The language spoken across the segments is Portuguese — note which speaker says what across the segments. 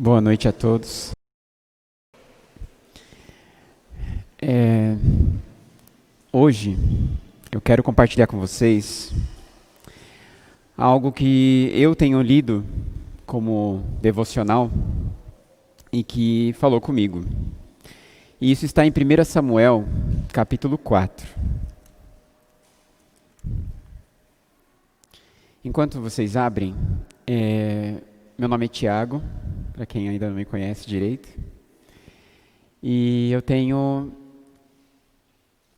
Speaker 1: Boa noite a todos. Hoje eu quero compartilhar com vocês algo que eu tenho lido como devocional e que falou comigo. E isso está em 1 Samuel, capítulo 4. Enquanto vocês abrem, meu nome é Tiago, para quem ainda não me conhece direito. E eu tenho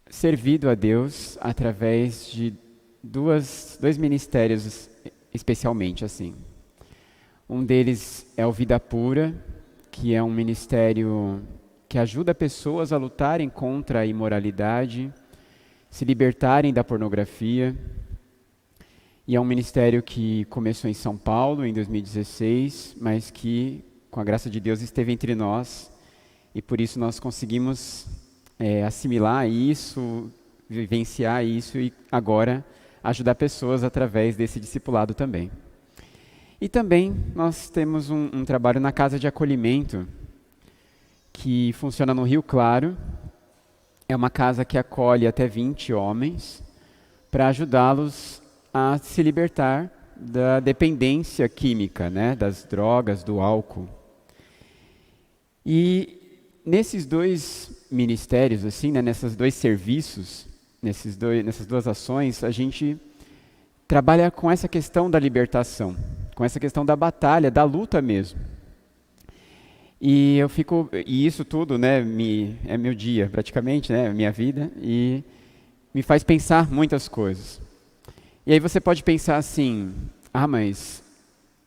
Speaker 1: servido a Deus através de dois ministérios, especialmente assim. Um deles é o Vida Pura, que é um ministério que ajuda pessoas a lutarem contra a imoralidade, se libertarem da pornografia. E é um ministério que começou em São Paulo em 2016, mas que, com a graça de Deus, esteve entre nós. E por isso nós conseguimos assimilar isso, vivenciar isso e agora ajudar pessoas através desse discipulado também. E também nós temos um trabalho na Casa de Acolhimento, que funciona no Rio Claro. É uma casa que acolhe até 20 homens para ajudá-los a se libertar da dependência química, né, das drogas, do álcool. E nesses dois ministérios, assim, né, nesses dois serviços, nessas duas ações, a gente trabalha com essa questão da libertação, com essa questão da batalha, da luta mesmo. E isso tudo, né, é meu dia praticamente, né, minha vida, e me faz pensar muitas coisas. E aí você pode pensar assim, mas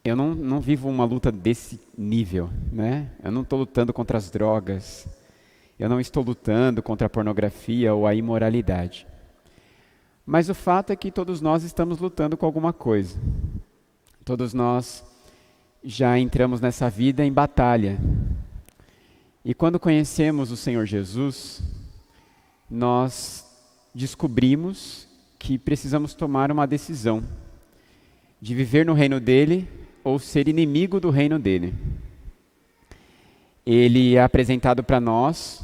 Speaker 1: eu não vivo uma luta desse nível, né? Eu não estou lutando contra as drogas, eu não estou lutando contra a pornografia ou a imoralidade. Mas o fato é que todos nós estamos lutando com alguma coisa. Todos nós já entramos nessa vida em batalha. E quando conhecemos o Senhor Jesus, nós descobrimos que precisamos tomar uma decisão de viver no reino dele ou ser inimigo do reino dele. Ele é apresentado para nós,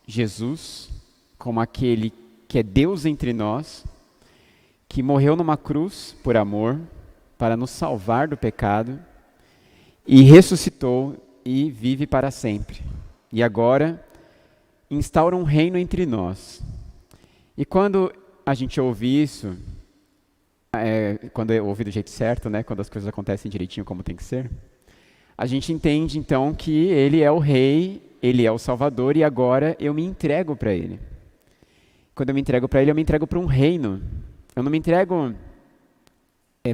Speaker 1: Jesus, como aquele que é Deus entre nós, que morreu numa cruz por amor, para nos salvar do pecado, e ressuscitou e vive para sempre. E agora instaura um reino entre nós. E quando a gente ouve isso, quando ouve do jeito certo, né, quando as coisas acontecem direitinho como tem que ser, a gente entende então que Ele é o Rei, Ele é o Salvador e agora eu me entrego para Ele. Quando eu me entrego para Ele, eu me entrego para um reino. Eu não me entrego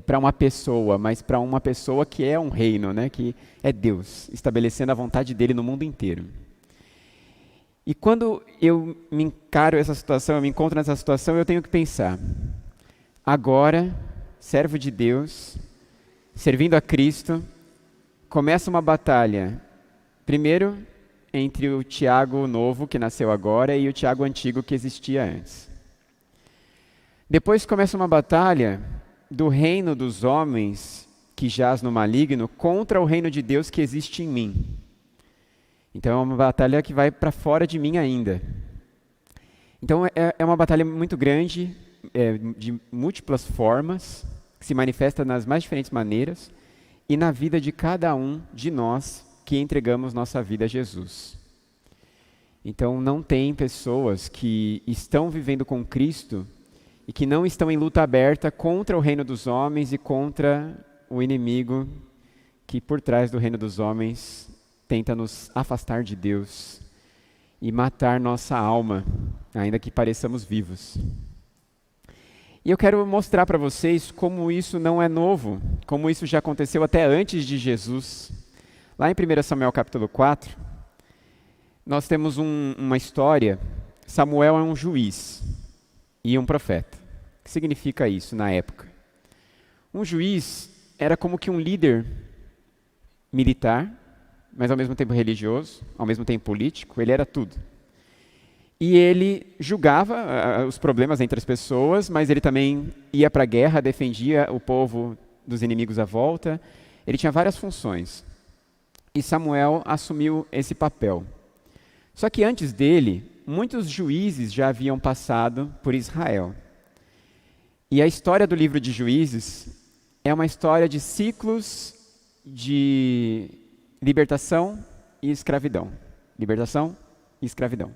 Speaker 1: para uma pessoa, mas para uma pessoa que é um reino, né, que é Deus, estabelecendo a vontade dEle no mundo inteiro. E quando eu me encaro essa situação, eu me encontro nessa situação, eu tenho que pensar, agora, servo de Deus, servindo a Cristo, começa uma batalha, primeiro entre o Tiago novo, que nasceu agora, e o Tiago antigo, que existia antes. Depois começa uma batalha do reino dos homens, que jaz no maligno, contra o reino de Deus que existe em mim. Então é uma batalha que vai para fora de mim ainda. Então é uma batalha muito grande, de múltiplas formas, que se manifesta nas mais diferentes maneiras, e na vida de cada um de nós que entregamos nossa vida a Jesus. Então não tem pessoas que estão vivendo com Cristo e que não estão em luta aberta contra o reino dos homens e contra o inimigo que por trás do reino dos homens tenta nos afastar de Deus e matar nossa alma, ainda que pareçamos vivos. E eu quero mostrar para vocês como isso não é novo, como isso já aconteceu até antes de Jesus. Lá em 1 Samuel capítulo 4, nós temos uma história. Samuel é um juiz e um profeta. O que significa isso na época? Um juiz era como que um líder militar, mas ao mesmo tempo religioso, ao mesmo tempo político, ele era tudo. E ele julgava os problemas entre as pessoas, mas ele também ia para a guerra, defendia o povo dos inimigos à volta. Ele tinha várias funções. e Samuel assumiu esse papel. Só que antes dele, muitos juízes já haviam passado por Israel. E a história do livro de Juízes é uma história de ciclos de libertação e escravidão. Libertação e escravidão.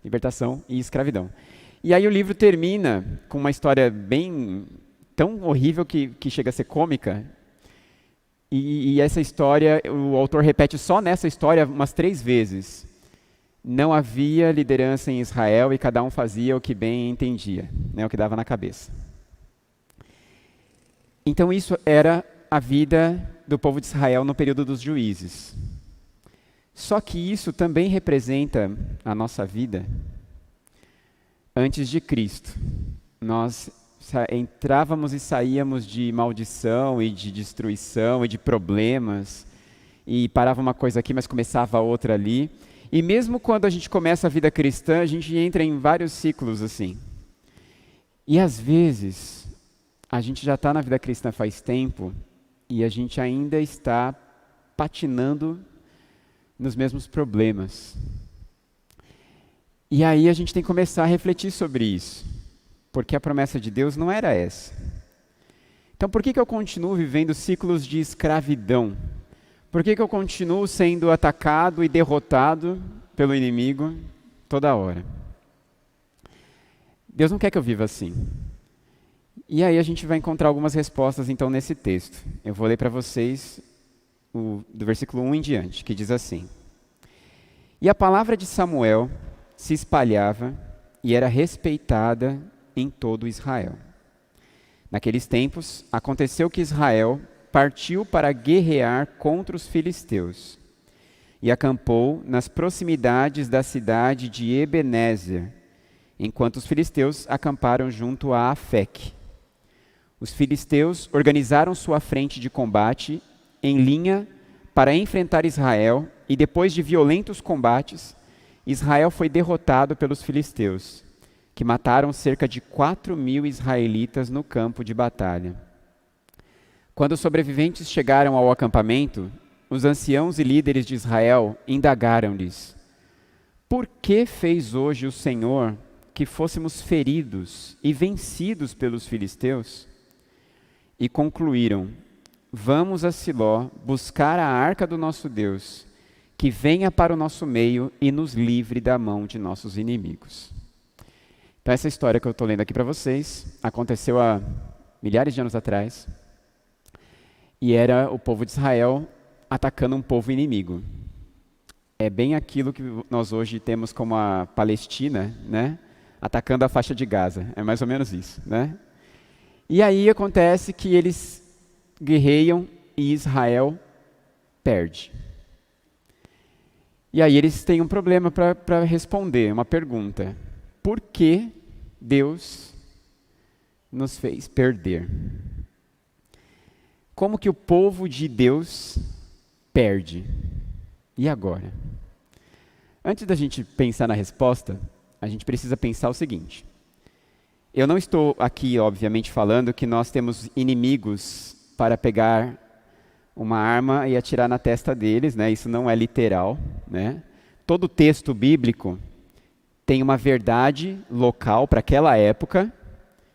Speaker 1: Libertação e escravidão. E aí o livro termina com uma história bem tão horrível que chega a ser cômica. E essa história, o autor repete só nessa história umas 3 vezes. Não havia liderança em Israel e cada um fazia o que bem entendia, né, o que dava na cabeça. Então isso era a vida do povo de Israel no período dos juízes. Só que isso também representa a nossa vida antes de Cristo. Nós entrávamos e saíamos de maldição e de destruição e de problemas, e parava uma coisa aqui, mas começava outra ali. E mesmo quando a gente começa a vida cristã, a gente entra em vários ciclos assim. E às vezes, a gente já está na vida cristã faz tempo e a gente ainda está patinando nos mesmos problemas. E aí a gente tem que começar a refletir sobre isso, porque a promessa de Deus não era essa. Então por que eu continuo vivendo ciclos de escravidão? Por que eu continuo sendo atacado e derrotado pelo inimigo toda hora? Deus não quer que eu viva assim. E aí a gente vai encontrar algumas respostas então nesse texto. Eu vou ler para vocês do versículo 1 em diante, que diz assim: E a palavra de Samuel se espalhava e era respeitada em todo Israel. Naqueles tempos, aconteceu que Israel partiu para guerrear contra os filisteus e acampou nas proximidades da cidade de Ebenezer, enquanto os filisteus acamparam junto a Afec. Os filisteus organizaram sua frente de combate em linha para enfrentar Israel, e depois de violentos combates, Israel foi derrotado pelos filisteus, que mataram cerca de 4.000 israelitas no campo de batalha. Quando os sobreviventes chegaram ao acampamento, os anciãos e líderes de Israel indagaram-lhes: Por que fez hoje o Senhor que fôssemos feridos e vencidos pelos filisteus? E concluíram: Vamos a Siló buscar a arca do nosso Deus, que venha para o nosso meio e nos livre da mão de nossos inimigos. Então essa história que eu estou lendo aqui para vocês aconteceu há milhares de anos atrás, e era o povo de Israel atacando um povo inimigo. É bem aquilo que nós hoje temos como a Palestina, né? Atacando a faixa de Gaza. É mais ou menos isso, né? E aí acontece que eles guerreiam e Israel perde. E aí eles têm um problema para responder, uma pergunta: por que Deus nos fez perder? Como que o povo de Deus perde? E agora? Antes da gente pensar na resposta, a gente precisa pensar o seguinte. Eu não estou aqui, obviamente, falando que nós temos inimigos para pegar uma arma e atirar na testa deles, né? Isso não é literal, né? Todo texto bíblico tem uma verdade local para aquela época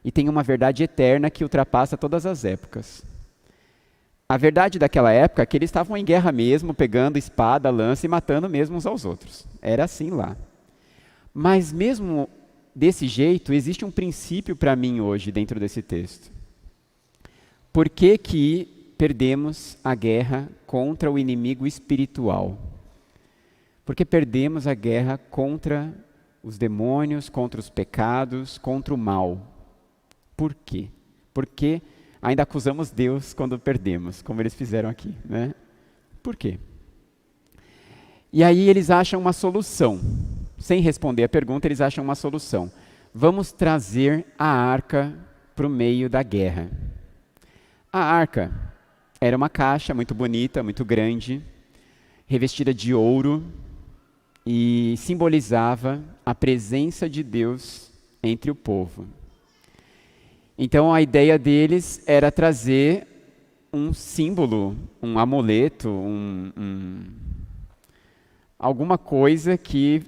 Speaker 1: e tem uma verdade eterna que ultrapassa todas as épocas. A verdade daquela época é que eles estavam em guerra mesmo, pegando espada, lança e matando mesmo uns aos outros. Era assim lá. Mas mesmo desse jeito, existe um princípio para mim hoje dentro desse texto. Por que que perdemos a guerra contra o inimigo espiritual? Porque perdemos a guerra contra os demônios, contra os pecados, contra o mal. Por quê? Porque ainda acusamos Deus quando perdemos, como eles fizeram aqui, né? Por quê? E aí eles acham uma solução. Sem responder a pergunta, eles acham uma solução. Vamos trazer a arca para o meio da guerra. A arca era uma caixa muito bonita, muito grande, revestida de ouro, e simbolizava a presença de Deus entre o povo. Então a ideia deles era trazer um símbolo, um amuleto, alguma coisa que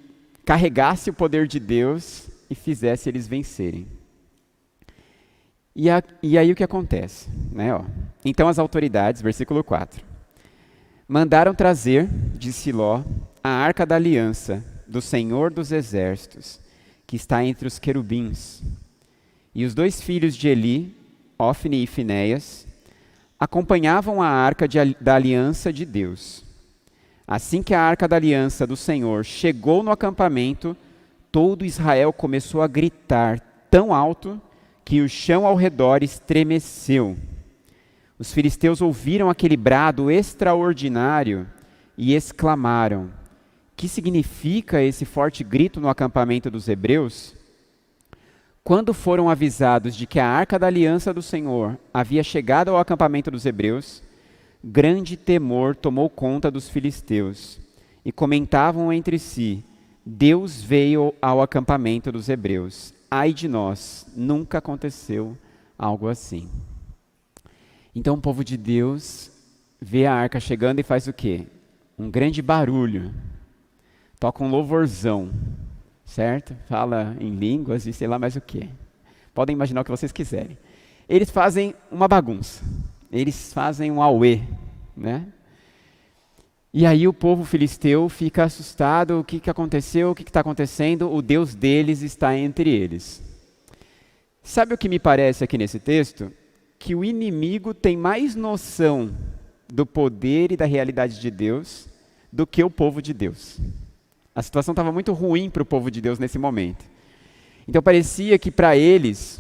Speaker 1: carregasse o poder de Deus e fizesse eles vencerem. E aí o que acontece? Né, ó? Então as autoridades, versículo 4, mandaram trazer de Siló a arca da aliança do Senhor dos Exércitos, que está entre os querubins. E os 2 filhos de Eli, Ofni e Finéias, acompanhavam a arca da aliança de Deus. Assim que a arca da aliança do Senhor chegou no acampamento, todo Israel começou a gritar tão alto que o chão ao redor estremeceu. Os filisteus ouviram aquele brado extraordinário e exclamaram: que significa esse forte grito no acampamento dos hebreus? Quando foram avisados de que a arca da aliança do Senhor havia chegado ao acampamento dos hebreus, grande temor tomou conta dos filisteus e comentavam entre si: Deus veio ao acampamento dos hebreus. Ai de nós, nunca aconteceu algo assim. Então o povo de Deus vê a arca chegando e faz o quê? Um grande barulho. Toca um louvorzão, certo? Fala em línguas e sei lá mais o quê. Podem imaginar o que vocês quiserem. Eles fazem uma bagunça. Eles fazem um auê, né? E aí o povo filisteu fica assustado. O que aconteceu? O que está acontecendo? O Deus deles está entre eles. Sabe o que me parece aqui nesse texto? Que o inimigo tem mais noção do poder e da realidade de Deus do que o povo de Deus. A situação estava muito ruim para o povo de Deus nesse momento. Então parecia que para eles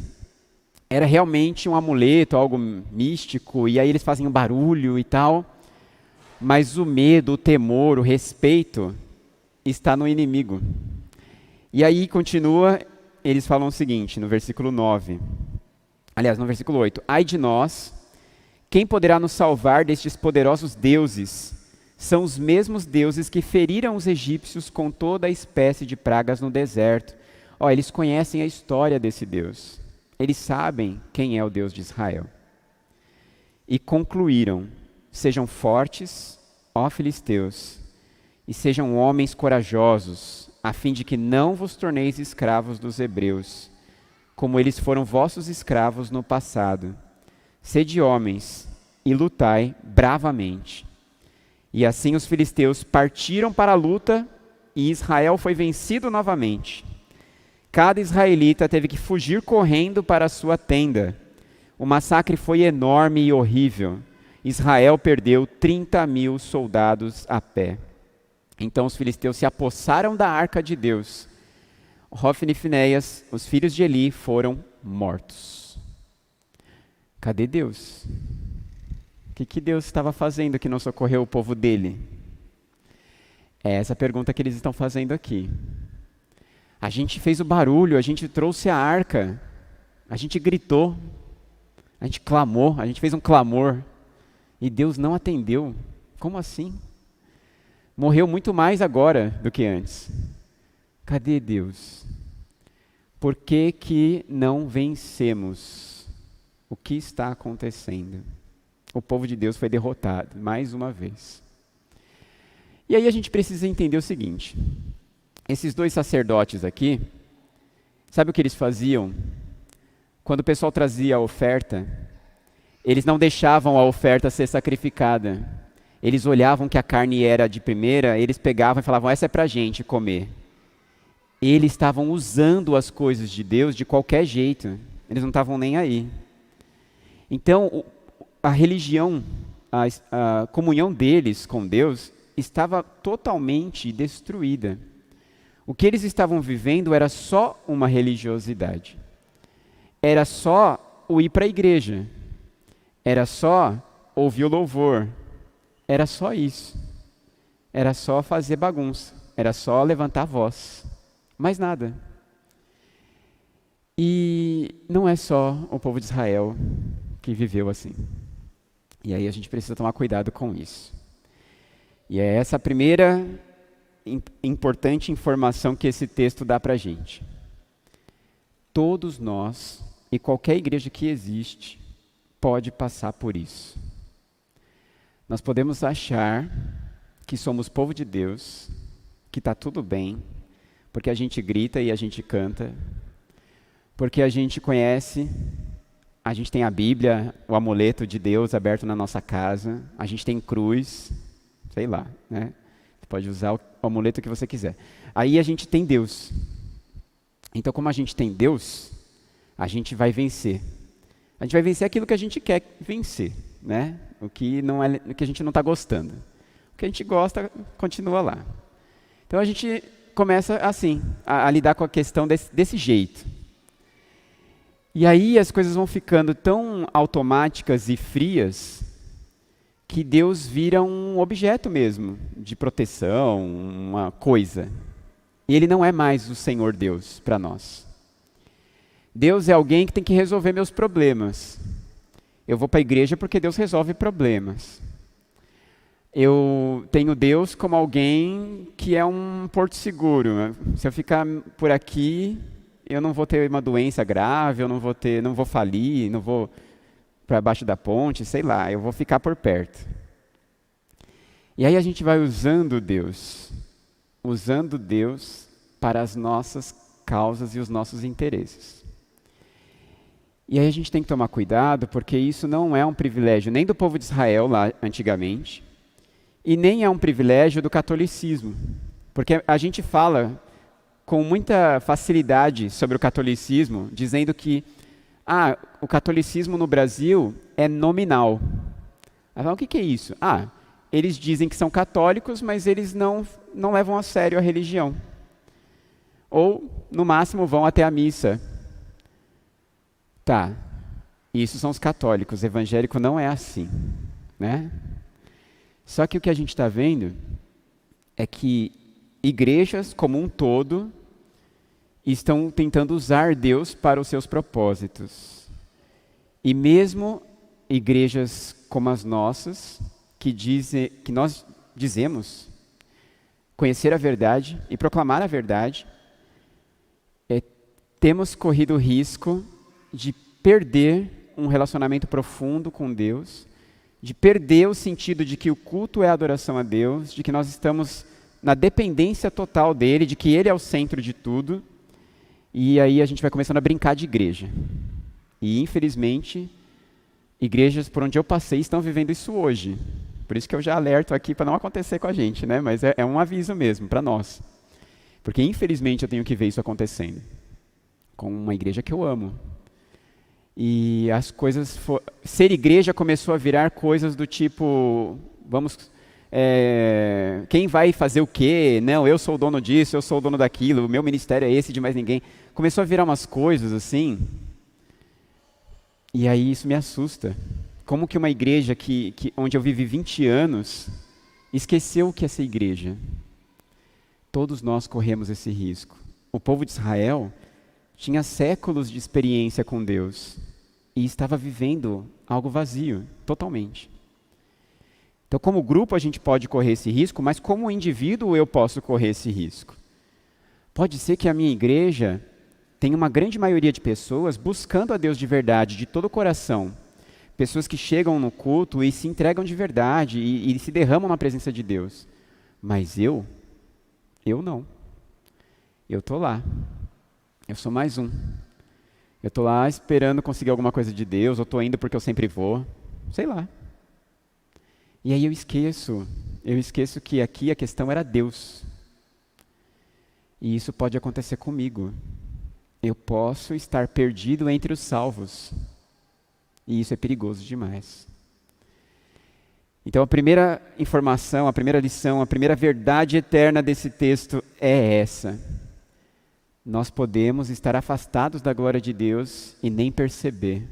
Speaker 1: era realmente um amuleto, algo místico, e aí eles fazem um barulho e tal, mas o medo, o temor, o respeito está no inimigo. E aí continua, eles falam o seguinte, no versículo 9, aliás, no versículo 8, ai de nós, quem poderá nos salvar destes poderosos deuses? São os mesmos deuses que feriram os egípcios com toda a espécie de pragas no deserto. Eles conhecem a história desse Deus. Eles sabem quem é o Deus de Israel. E concluíram: sejam fortes, ó filisteus, e sejam homens corajosos, a fim de que não vos torneis escravos dos hebreus, como eles foram vossos escravos no passado. Sede homens e lutai bravamente. E assim os filisteus partiram para a luta e Israel foi vencido novamente. Cada israelita teve que fugir correndo para a sua tenda. O massacre foi enorme e horrível. Israel perdeu 30.000 soldados a pé. Então os filisteus se apossaram da arca de Deus. Ofni e Finéias, os filhos de Eli, foram mortos. Cadê Deus? O que Deus estava fazendo que não socorreu o povo dele? É essa pergunta que eles estão fazendo aqui. A gente fez o barulho, a gente trouxe a arca, a gente gritou, a gente clamou, a gente fez um clamor, e Deus não atendeu. Como assim? Morreu muito mais agora do que antes. Cadê Deus? Por que não vencemos? O que está acontecendo? O povo de Deus foi derrotado, mais uma vez. E aí a gente precisa entender o seguinte. Esses 2 sacerdotes aqui, sabe o que eles faziam? Quando o pessoal trazia a oferta, eles não deixavam a oferta ser sacrificada. Eles olhavam que a carne era de primeira, eles pegavam e falavam: essa é para a gente comer. Eles estavam usando as coisas de Deus de qualquer jeito. Eles não estavam nem aí. Então, a religião, a comunhão deles com Deus estava totalmente destruída. O que eles estavam vivendo era só uma religiosidade. Era só o ir para a igreja. Era só ouvir o louvor. Era só isso. Era só fazer bagunça. Era só levantar a voz. Mais nada. E não é só o povo de Israel que viveu assim. E aí a gente precisa tomar cuidado com isso. E é essa a primeira importante informação que esse texto dá para a gente. Todos nós, e qualquer igreja que existe, pode passar por isso. Nós podemos achar que somos povo de Deus, que está tudo bem, porque a gente grita e a gente canta, porque a gente conhece, a gente tem a Bíblia, o amuleto de Deus aberto na nossa casa, a gente tem cruz, sei lá, né? Você pode usar o amuleto que você quiser. Aí a gente tem Deus. Então, como a gente tem Deus, a gente vai vencer. A gente vai vencer aquilo que a gente quer vencer, né? O que a gente não está gostando. O que a gente gosta, continua lá. Então a gente começa assim, a lidar com a questão desse jeito. E aí as coisas vão ficando tão automáticas e frias que Deus vira um objeto mesmo, de proteção, uma coisa. E Ele não é mais o Senhor Deus para nós. Deus é alguém que tem que resolver meus problemas. Eu vou para a igreja porque Deus resolve problemas. Eu tenho Deus como alguém que é um porto seguro. Se eu ficar por aqui, eu não vou ter uma doença grave, eu não vou falir, não vou para baixo da ponte, sei lá, eu vou ficar por perto. E aí a gente vai usando Deus para as nossas causas e os nossos interesses. E aí a gente tem que tomar cuidado, porque isso não é um privilégio nem do povo de Israel lá antigamente, e nem é um privilégio do catolicismo. Porque a gente fala com muita facilidade sobre o catolicismo, dizendo que o catolicismo no Brasil é nominal. O que é isso? Eles dizem que são católicos, mas eles não levam a sério a religião. Ou, no máximo, vão até a missa. Tá, isso são os católicos, evangélico não é assim, né? Só que o que a gente está vendo é que igrejas como um todo estão tentando usar Deus para os seus propósitos. E mesmo igrejas como as nossas, que nós dizemos conhecer a verdade e proclamar a verdade, temos corrido o risco de perder um relacionamento profundo com Deus, de perder o sentido de que o culto é a adoração a Deus, de que nós estamos na dependência total dele, de que ele é o centro de tudo, e aí a gente vai começando a brincar de igreja. E infelizmente, igrejas por onde eu passei estão vivendo isso hoje. Por isso que eu já alerto aqui para não acontecer com a gente, né? Mas é um aviso mesmo para nós. Porque infelizmente eu tenho que ver isso acontecendo com uma igreja que eu amo. E as coisas... Ser igreja começou a virar coisas do tipo... quem vai fazer o quê? Não, eu sou o dono disso, eu sou o dono daquilo, o meu ministério é esse, de mais ninguém. Começou a virar umas coisas assim. E aí isso me assusta. Como que uma igreja onde eu vivi 20 anos esqueceu o que é ser igreja? Todos nós corremos esse risco. O povo de Israel tinha séculos de experiência com Deus e estava vivendo algo vazio, totalmente. Então, como grupo, a gente pode correr esse risco, mas como indivíduo eu posso correr esse risco. Pode ser que a minha igreja tenha uma grande maioria de pessoas buscando a Deus de verdade, de todo o coração. Pessoas que chegam no culto e se entregam de verdade e se derramam na presença de Deus. Mas eu não. Eu estou lá. Eu sou mais um. Eu estou lá esperando conseguir alguma coisa de Deus, ou estou indo porque eu sempre vou. Sei lá. E aí eu esqueço que aqui a questão era Deus. E isso pode acontecer comigo. Eu posso estar perdido entre os salvos. E isso é perigoso demais. Então a primeira informação, a primeira lição, a primeira verdade eterna desse texto é essa. Nós podemos estar afastados da glória de Deus e nem perceber.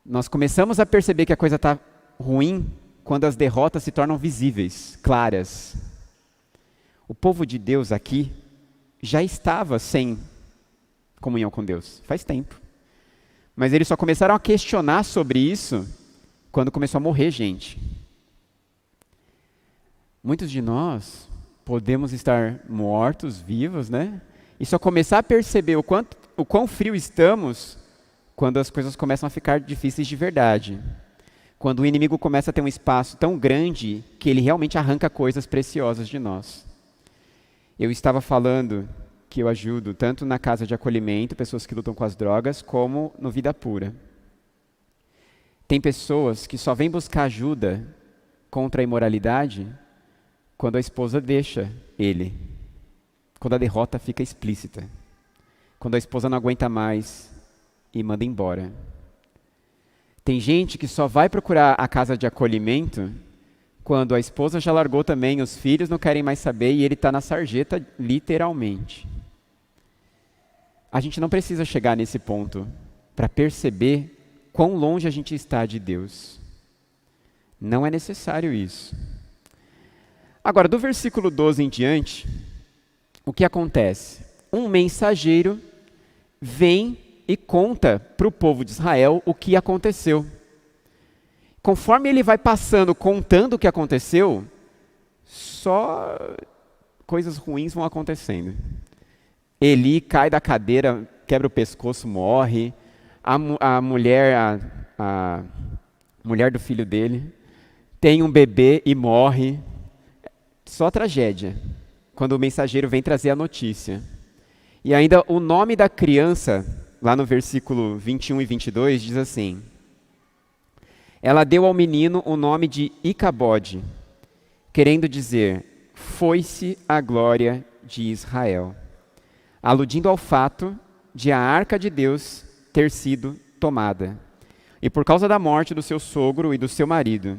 Speaker 1: Nós começamos a perceber que a coisa está ruim quando as derrotas se tornam visíveis, claras. O povo de Deus aqui já estava sem comunhão com Deus, faz tempo. Mas eles só começaram a questionar sobre isso quando começou a morrer gente. Muitos de nós podemos estar mortos, vivos, né? E só começar a perceber o quão frio estamos quando as coisas começam a ficar difíceis de verdade. quando o inimigo começa a ter um espaço tão grande que ele realmente arranca coisas preciosas de nós. Eu estava falando que eu ajudo tanto na casa de acolhimento, pessoas que lutam com as drogas, como no Vida Pura. Tem pessoas que só vêm buscar ajuda contra a imoralidade quando a esposa deixa ele, quando a derrota fica explícita, quando a esposa não aguenta mais e manda embora. Tem gente que só vai procurar a casa de acolhimento quando a esposa já largou também, os filhos não querem mais saber e ele está na sarjeta, literalmente. A gente não precisa chegar nesse ponto para perceber quão longe a gente está de Deus. Não é necessário isso. Agora, do versículo 12 em diante, o que acontece? Um mensageiro vem e conta para o povo de Israel o que aconteceu. Conforme ele vai passando, contando o que aconteceu, só coisas ruins vão acontecendo. Eli cai da cadeira, quebra o pescoço, morre. A mulher do filho dele tem um bebê e morre. Só tragédia, quando o mensageiro vem trazer a notícia. E ainda o nome da criança, lá no versículo 21 e 22, diz assim: ela deu ao menino o nome de Icabode, querendo dizer, foi-se a glória de Israel, aludindo ao fato de a arca de Deus ter sido tomada, e por causa da morte do seu sogro e do seu marido.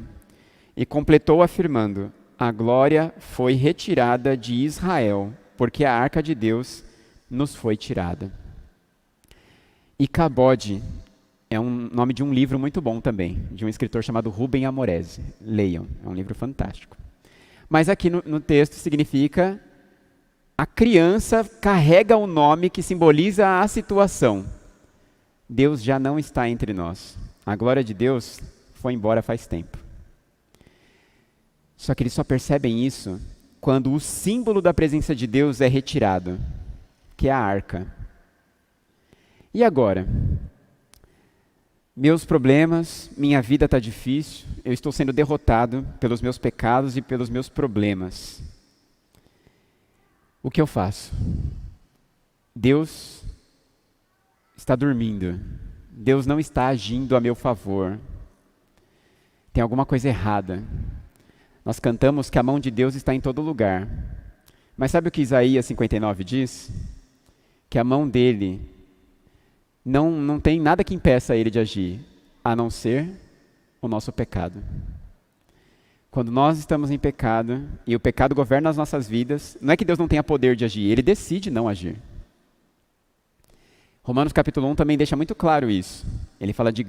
Speaker 1: E completou afirmando, a glória foi retirada de Israel, porque a arca de Deus nos foi tirada. Icabode é um nome de um livro muito bom também, de um escritor chamado Rubem Amorese. Leiam, é um livro fantástico. Mas aqui no texto significa, a criança carrega um nome que simboliza a situação. Deus já não está entre nós. A glória de Deus foi embora faz tempo. Só que eles só percebem isso quando o símbolo da presença de Deus é retirado, que é a arca. E agora? Meus problemas, minha vida está difícil, eu estou sendo derrotado pelos meus pecados e pelos meus problemas. O que eu faço? Deus está dormindo. Deus não está agindo a meu favor. Tem alguma coisa errada. Nós cantamos que a mão de Deus está em todo lugar. Mas sabe o que Isaías 59 diz? Que a mão dele não tem nada que impeça ele de agir, a não ser o nosso pecado. Quando nós estamos em pecado, e o pecado governa as nossas vidas, não é que Deus não tenha poder de agir, ele decide não agir. Romanos capítulo 1 também deixa muito claro isso. Ele fala de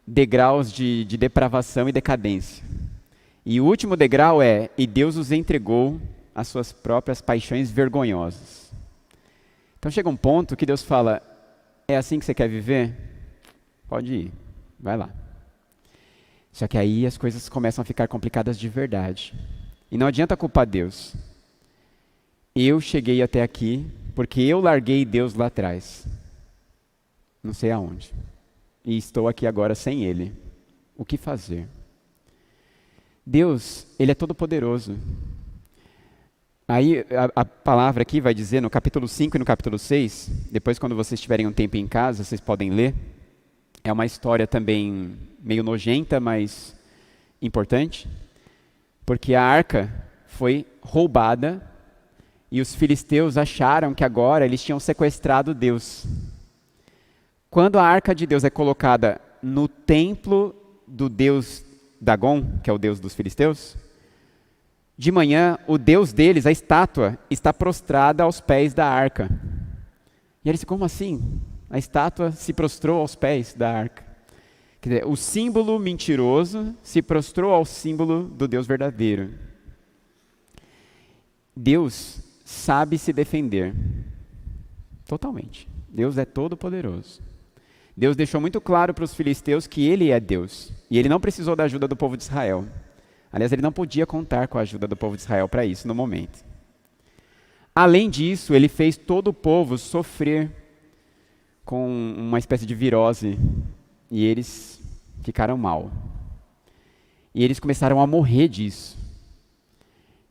Speaker 1: degraus de depravação e decadência. E o último degrau é, e Deus os entregou às suas próprias paixões vergonhosas. Então chega um ponto que Deus fala, é assim que você quer viver? Pode ir, vai lá. Só que aí as coisas começam a ficar complicadas de verdade. E não adianta culpar Deus. Eu cheguei até aqui porque eu larguei Deus lá atrás. Não sei aonde. E estou aqui agora sem Ele. O que fazer? Deus, Ele é todo poderoso. Aí a palavra aqui vai dizer no capítulo 5 e no capítulo 6, depois quando vocês tiverem um tempo em casa, vocês podem ler. É uma história também meio nojenta, mas importante, porque a arca foi roubada e os filisteus acharam que agora eles tinham sequestrado Deus. Quando a arca de Deus é colocada no templo do deus Dagon, que é o deus dos filisteus, de manhã, o Deus deles, a estátua, está prostrada aos pés da arca. E eles, como assim? A estátua se prostrou aos pés da arca. Quer dizer, o símbolo mentiroso se prostrou ao símbolo do Deus verdadeiro. Deus sabe se defender. Totalmente. Deus é todo poderoso. Deus deixou muito claro para os filisteus que Ele é Deus. E Ele não precisou da ajuda do povo de Israel. Aliás, ele não podia contar com a ajuda do povo de Israel para isso no momento. Além disso, ele fez todo o povo sofrer com uma espécie de virose e eles ficaram mal. E eles começaram a morrer disso.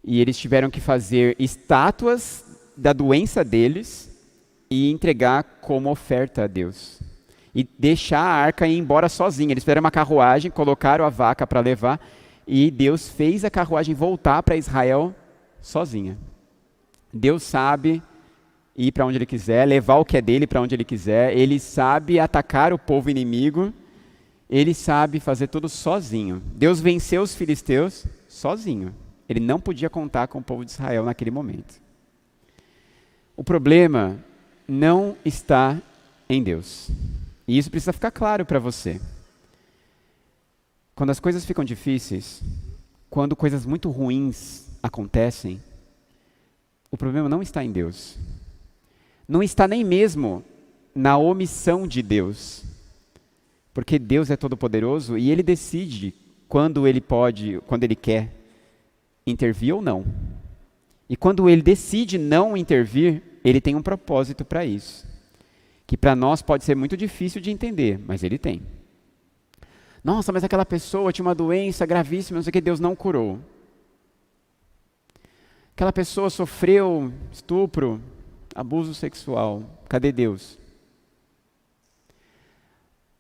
Speaker 1: E eles tiveram que fazer estátuas da doença deles e entregar como oferta a Deus. E deixar a arca ir embora sozinha. Eles fizeram uma carruagem, colocaram a vaca para levar, e Deus fez a carruagem voltar para Israel sozinha. Deus sabe ir para onde Ele quiser, levar o que é dele para onde Ele quiser. Ele sabe atacar o povo inimigo. Ele sabe fazer tudo sozinho. Deus venceu os filisteus sozinho. Ele não podia contar com o povo de Israel naquele momento. O problema não está em Deus. E isso precisa ficar claro para você. Quando as coisas ficam difíceis, quando coisas muito ruins acontecem, o problema não está em Deus. Não está nem mesmo na omissão de Deus. Porque Deus é todo-poderoso e Ele decide quando Ele pode, quando Ele quer intervir ou não. E quando Ele decide não intervir, Ele tem um propósito para isso. Que para nós pode ser muito difícil de entender, mas Ele tem. Nossa, mas aquela pessoa tinha uma doença gravíssima, não sei o que, Deus não curou. Aquela pessoa sofreu estupro, abuso sexual, cadê Deus?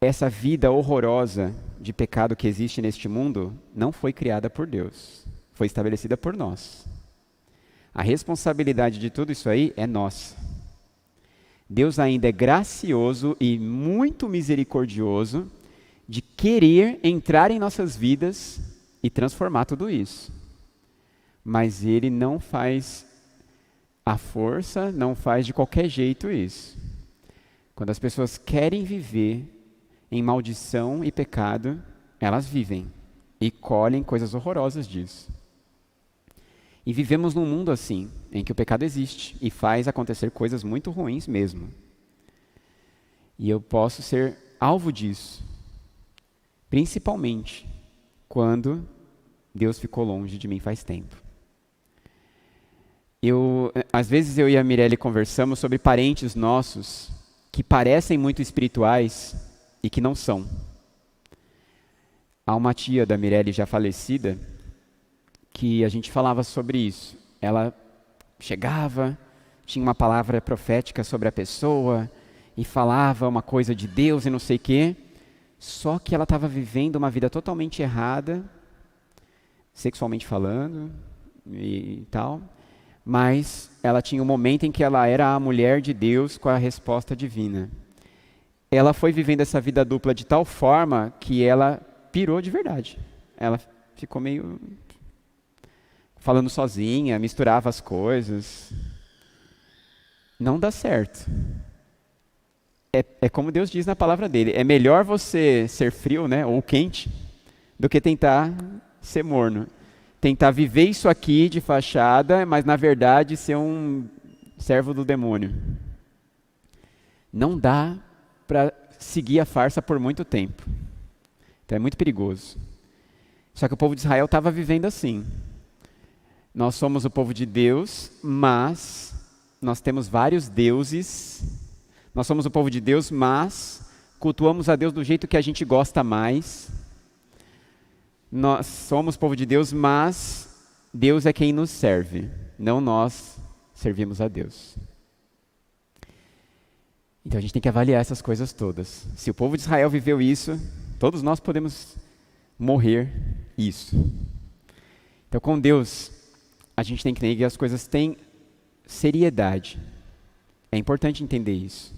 Speaker 1: Essa vida horrorosa de pecado que existe neste mundo não foi criada por Deus, foi estabelecida por nós. A responsabilidade de tudo isso aí é nossa. Deus ainda é gracioso e muito misericordioso de querer entrar em nossas vidas e transformar tudo isso. Mas Ele não faz à força, não faz de qualquer jeito isso. Quando as pessoas querem viver em maldição e pecado, elas vivem e colhem coisas horrorosas disso. E vivemos num mundo assim, em que o pecado existe e faz acontecer coisas muito ruins mesmo. E eu posso ser alvo disso, principalmente quando Deus ficou longe de mim faz tempo. Às vezes eu e a Mirelle conversamos sobre parentes nossos que parecem muito espirituais e que não são. Há uma tia da Mirelle já falecida que a gente falava sobre isso. Ela chegava, tinha uma palavra profética sobre a pessoa e falava uma coisa de Deus e não sei o quê, só que ela estava vivendo uma vida totalmente errada, sexualmente falando e tal, mas ela tinha um momento em que ela era a mulher de Deus com a resposta divina. Ela foi vivendo essa vida dupla de tal forma que ela pirou de verdade. Ela ficou meio falando sozinha, misturava as coisas. Não dá certo. É como Deus diz na palavra dele, é melhor você ser frio, né, ou quente, do que tentar ser morno. Tentar viver isso aqui de fachada, mas na verdade ser um servo do demônio. Não dá para seguir a farsa por muito tempo. Então é muito perigoso. Só que o povo de Israel estava vivendo assim. Nós somos o povo de Deus, mas nós temos vários deuses. Nós somos o povo de Deus, mas cultuamos a Deus do jeito que a gente gosta mais. Nós somos o povo de Deus, mas Deus é quem nos serve, não nós servimos a Deus. Então a gente tem que avaliar essas coisas todas. Se o povo de Israel viveu isso, todos nós podemos morrer isso. Então com Deus, a gente tem que entender que as coisas têm seriedade. É importante entender isso.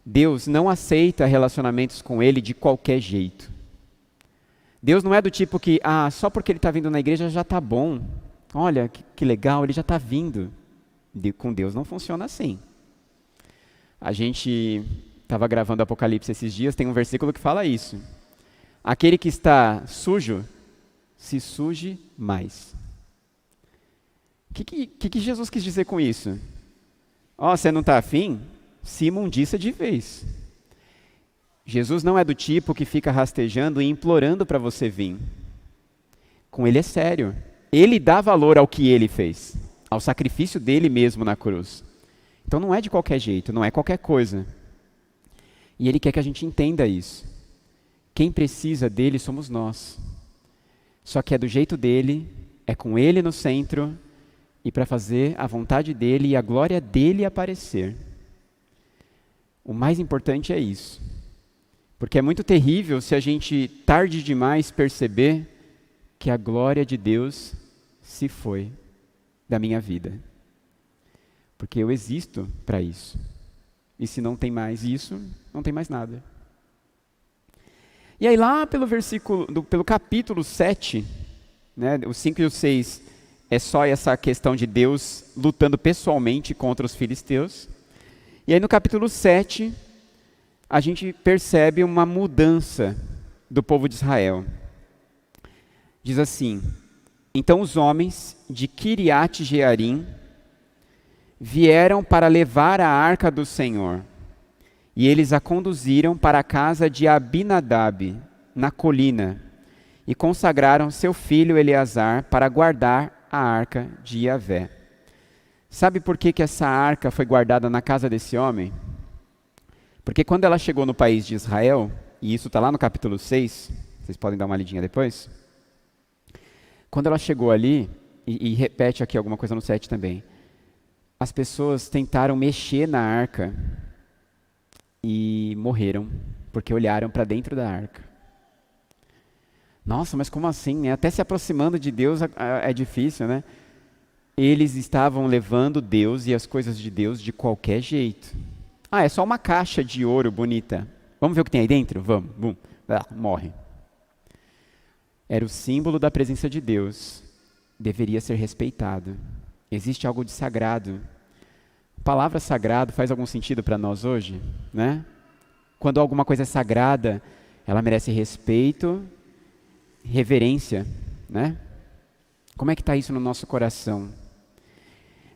Speaker 1: Deus não aceita relacionamentos com Ele de qualquer jeito. Deus não é do tipo que, só porque Ele está vindo na igreja já está bom. Olha, que legal, Ele já está vindo. Com Deus não funciona assim. A gente estava gravando Apocalipse esses dias, tem um versículo que fala isso. Aquele que está sujo, se suje mais. O que Jesus quis dizer com isso? Você não está afim? Se imundiça de vez. Jesus não é do tipo que fica rastejando e implorando para você vir. Com Ele é sério. Ele dá valor ao que Ele fez, ao sacrifício dele mesmo na cruz. Então não é de qualquer jeito, não é qualquer coisa. E Ele quer que a gente entenda isso. Quem precisa dele somos nós. Só que é do jeito dele, é com ele no centro e para fazer a vontade dele e a glória dele aparecer. O mais importante é isso. Porque é muito terrível se a gente tarde demais perceber que a glória de Deus se foi da minha vida. Porque eu existo para isso. E se não tem mais isso, não tem mais nada. E aí lá pelo capítulo 7, né, o 5 e o 6 é só essa questão de Deus lutando pessoalmente contra os filisteus. E aí no capítulo 7, a gente percebe uma mudança do povo de Israel. Diz assim: então os homens de Kiriat Jearim vieram para levar a arca do Senhor, e eles a conduziram para a casa de Abinadab, na colina, e consagraram seu filho Eleazar para guardar a arca de Yahvé. Sabe por que essa arca foi guardada na casa desse homem? Porque quando ela chegou no país de Israel, e isso está lá no capítulo 6, vocês podem dar uma lidinha depois. Quando ela chegou ali, e repete aqui alguma coisa no 7 também, as pessoas tentaram mexer na arca e morreram, porque olharam para dentro da arca. Nossa, mas como assim, né? Até se aproximando de Deus é difícil, né? Eles estavam levando Deus e as coisas de Deus de qualquer jeito. Ah, é só uma caixa de ouro bonita. Vamos ver o que tem aí dentro? Vamos. Bum. Ah, morre. Era o símbolo da presença de Deus. Deveria ser respeitado. Existe algo de sagrado. A palavra sagrado faz algum sentido para nós hoje, né? Quando alguma coisa é sagrada, ela merece respeito, reverência, né? Como é que está isso no nosso coração?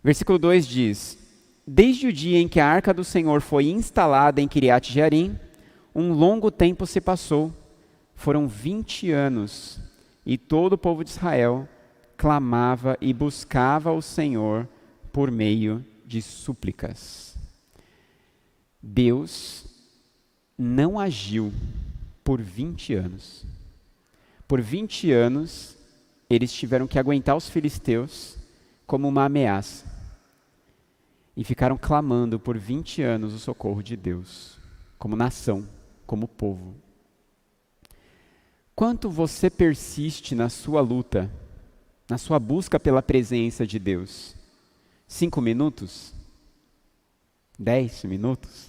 Speaker 1: Versículo 2 diz: desde o dia em que a arca do Senhor foi instalada em Kiriat Jearim, um longo tempo se passou. Foram 20 anos, e todo o povo de Israel clamava e buscava o Senhor por meio de súplicas. Deus não agiu por 20 anos. Por 20 anos, eles tiveram que aguentar os filisteus como uma ameaça. E ficaram clamando por 20 anos o socorro de Deus, como nação, como povo. Quanto você persiste na sua luta, na sua busca pela presença de Deus? 5 minutos? 10 minutos?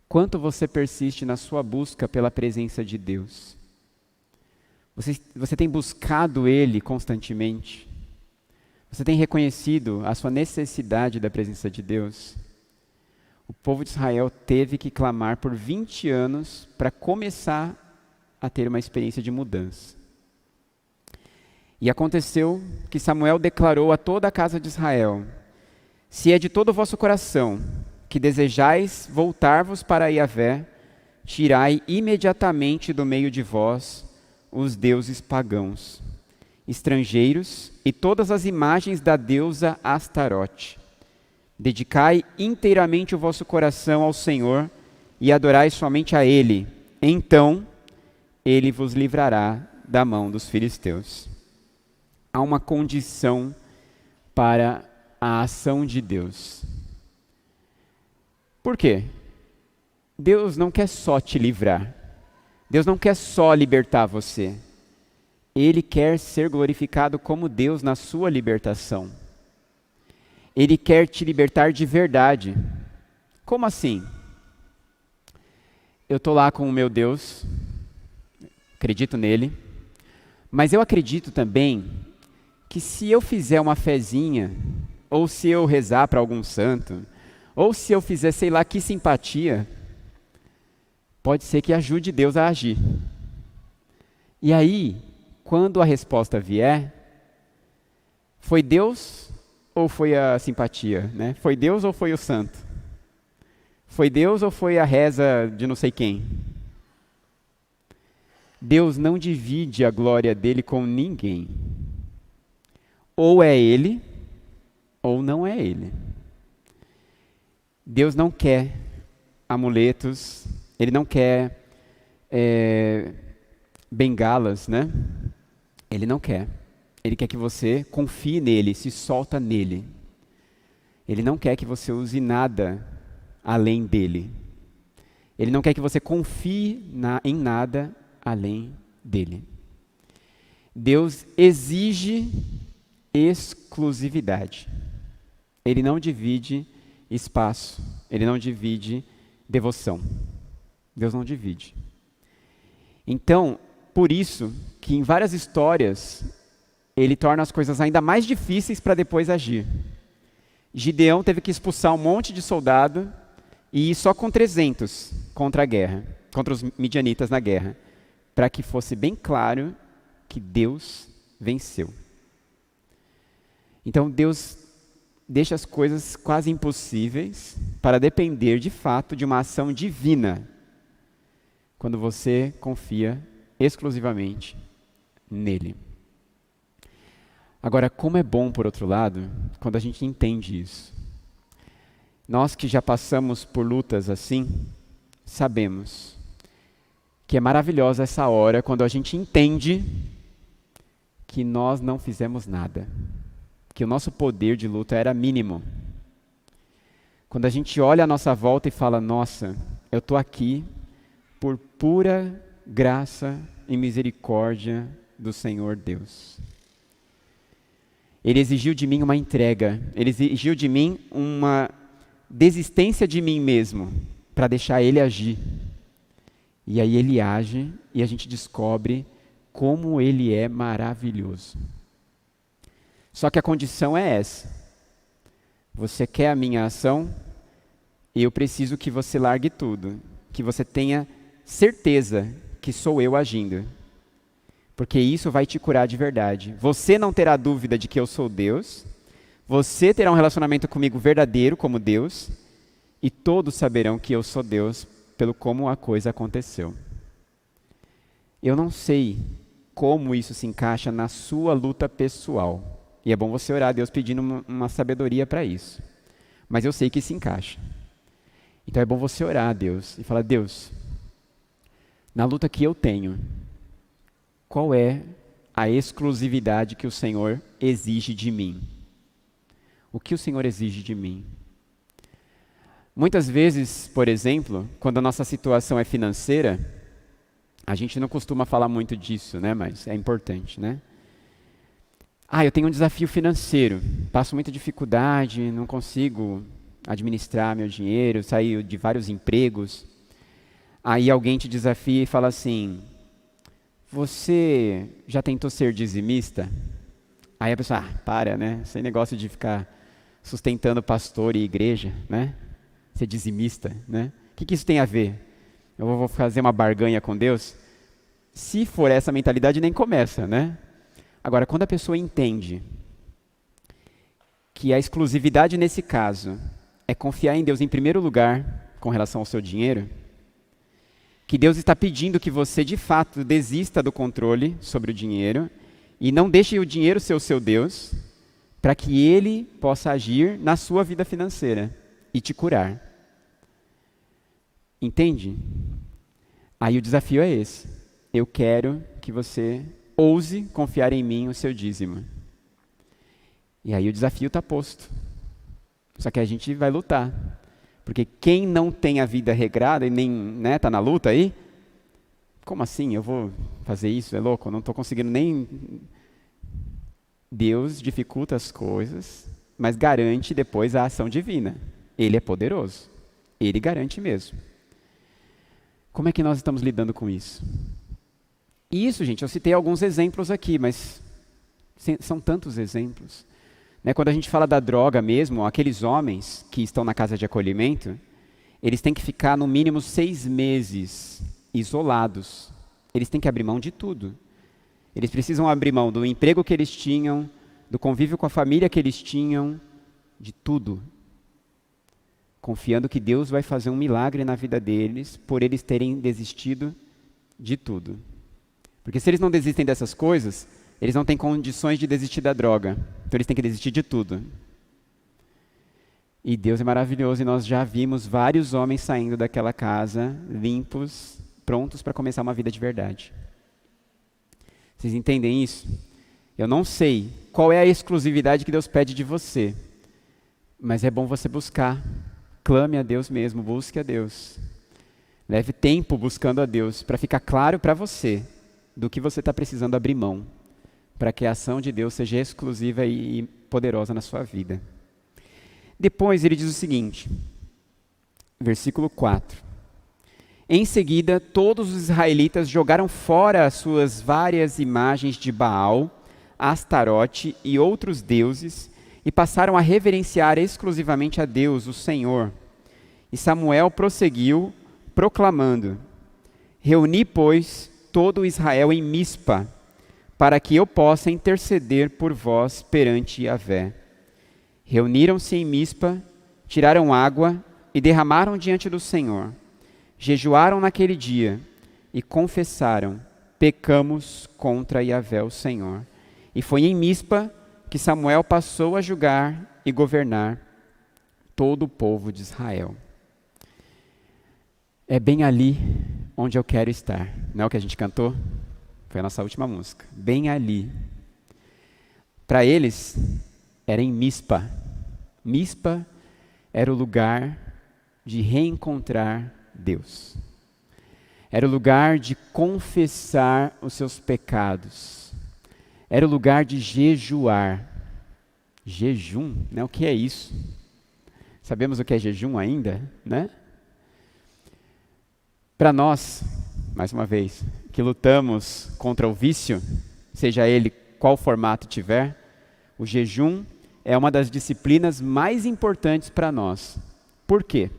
Speaker 1: Quanto você persiste na sua busca pela presença de Deus? Você tem buscado Ele constantemente? Você tem reconhecido a sua necessidade da presença de Deus? O povo de Israel teve que clamar por 20 anos para começar a ter uma experiência de mudança. E aconteceu que Samuel declarou a toda a casa de Israel: se é de todo o vosso coração que desejais voltar-vos para Yahvé, tirai imediatamente do meio de vós os deuses pagãos, estrangeiros e todas as imagens da deusa Astarote. Dedicai inteiramente o vosso coração ao Senhor e adorai somente a Ele. Então, Ele vos livrará da mão dos filisteus. Há uma condição para a ação de Deus. Por quê? Deus não quer só te livrar. Deus não quer só libertar você. Ele quer ser glorificado como Deus na sua libertação. Ele quer te libertar de verdade. Como assim? Eu estou lá com o meu Deus, acredito nele, mas eu acredito também que se eu fizer uma fezinha, ou se eu rezar para algum santo, ou se eu fizer sei lá que simpatia, pode ser que ajude Deus a agir. E aí, quando a resposta vier, foi Deus ou foi a simpatia, né? Foi Deus ou foi o santo? Foi Deus ou foi a reza de não sei quem? Deus não divide a glória dele com ninguém. Ou é ele, ou não é ele. Deus não quer amuletos, ele não quer bengalas, né? Ele não quer. Ele quer que você confie nele, se solta nele. Ele não quer que você use nada além dele. Ele não quer que você confie em nada além dele. Deus exige exclusividade. Ele não divide espaço. Ele não divide devoção. Deus não divide. Então, por isso que em várias histórias, ele torna as coisas ainda mais difíceis para depois agir. Gideão teve que expulsar um monte de soldado e ir só com 300 contra a guerra, contra os midianitas na guerra, para que fosse bem claro que Deus venceu. Então Deus deixa as coisas quase impossíveis para depender de fato de uma ação divina, quando você confia exclusivamente nele. Agora, como é bom, por outro lado, quando a gente entende isso. Nós que já passamos por lutas assim, sabemos que é maravilhosa essa hora quando a gente entende que nós não fizemos nada, que o nosso poder de luta era mínimo. Quando a gente olha à nossa volta e fala, nossa, eu estou aqui por pura graça e misericórdia do Senhor Deus. Ele exigiu de mim uma entrega, ele exigiu de mim uma desistência de mim mesmo, para deixar ele agir. E aí ele age e a gente descobre como ele é maravilhoso. Só que a condição é essa. Você quer a minha ação? Eu preciso que você largue tudo, que você tenha certeza que sou eu agindo. Porque isso vai te curar de verdade. Você não terá dúvida de que eu sou Deus, você terá um relacionamento comigo verdadeiro como Deus, e todos saberão que eu sou Deus pelo como a coisa aconteceu. Eu não sei como isso se encaixa na sua luta pessoal. E é bom você orar a Deus pedindo uma sabedoria para isso. Mas eu sei que se encaixa. Então é bom você orar a Deus e falar, Deus, na luta que eu tenho, qual é a exclusividade que o Senhor exige de mim? O que o Senhor exige de mim? Muitas vezes, por exemplo, quando a nossa situação é financeira, a gente não costuma falar muito disso, né? Mas é importante, né? Eu tenho um desafio financeiro, passo muita dificuldade, não consigo administrar meu dinheiro, saio de vários empregos. Aí alguém te desafia e fala assim, você já tentou ser dizimista? Aí a pessoa, para, né? Esse negócio de ficar sustentando pastor e igreja, né? Ser dizimista, né? O que isso tem a ver? Eu vou fazer uma barganha com Deus? Se for essa mentalidade, nem começa, né? Agora, quando a pessoa entende que a exclusividade nesse caso é confiar em Deus em primeiro lugar com relação ao seu dinheiro, que Deus está pedindo que você de fato desista do controle sobre o dinheiro e não deixe o dinheiro ser o seu Deus, para que Ele possa agir na sua vida financeira e te curar. Entende? Aí o desafio é esse. Eu quero que você ouse confiar em mim o seu dízimo. E aí o desafio está posto. Só que a gente vai lutar. Porque quem não tem a vida regrada e nem está na luta aí, como assim? Eu vou fazer isso? É louco? Eu não estou conseguindo nem... Deus dificulta as coisas, mas garante depois a ação divina. Ele é poderoso. Ele garante mesmo. Como é que nós estamos lidando com isso? Isso, gente, eu citei alguns exemplos aqui, mas são tantos exemplos. Quando a gente fala da droga mesmo, aqueles homens que estão na casa de acolhimento, eles têm que ficar no mínimo 6 meses isolados. Eles têm que abrir mão de tudo. Eles precisam abrir mão do emprego que eles tinham, do convívio com a família que eles tinham, de tudo. Confiando que Deus vai fazer um milagre na vida deles, por eles terem desistido de tudo. Porque se eles não desistem dessas coisas, eles não têm condições de desistir da droga. Então eles têm que desistir de tudo. E Deus é maravilhoso e nós já vimos vários homens saindo daquela casa, limpos, prontos para começar uma vida de verdade. Vocês entendem isso? Eu não sei qual é a exclusividade que Deus pede de você, mas é bom você buscar. Clame a Deus mesmo, busque a Deus. Leve tempo buscando a Deus, para ficar claro para você do que você está precisando abrir mão, para que a ação de Deus seja exclusiva e poderosa na sua vida. Depois ele diz o seguinte, versículo 4. Em seguida, todos os israelitas jogaram fora as suas várias imagens de Baal, Astarote e outros deuses, e passaram a reverenciar exclusivamente a Deus, o Senhor. E Samuel prosseguiu, proclamando: Reuni, pois, todo Israel em Mispa, para que eu possa interceder por vós perante Yahvé. Reuniram-se em Mispa, tiraram água e derramaram diante do Senhor. Jejuaram naquele dia e confessaram: pecamos contra Yahvé, o Senhor. E foi em Mispa que Samuel passou a julgar e governar todo o povo de Israel. É bem ali onde eu quero estar. Não é o que a gente cantou? Foi a nossa última música. Bem ali. Para eles, era em Mispa. Mispa era o lugar de reencontrar Deus. Era o lugar de confessar os seus pecados. Era o lugar de jejuar. Jejum, né? O que é isso? Sabemos o que é jejum ainda, né? Para nós, mais uma vez, que lutamos contra o vício, seja ele qual formato tiver, o jejum é uma das disciplinas mais importantes para nós. Por quê?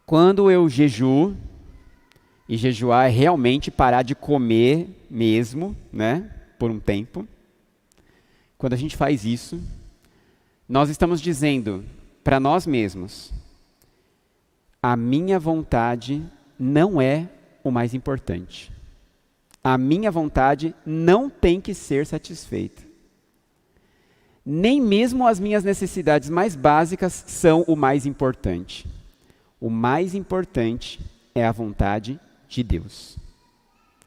Speaker 1: Quando eu jejuo, e jejuar é realmente parar de comer mesmo, né, por um tempo. Quando a gente faz isso, nós estamos dizendo para nós mesmos: a minha vontade não é o mais importante. A minha vontade não tem que ser satisfeita. Nem mesmo as minhas necessidades mais básicas são o mais importante. O mais importante é a vontade de Deus.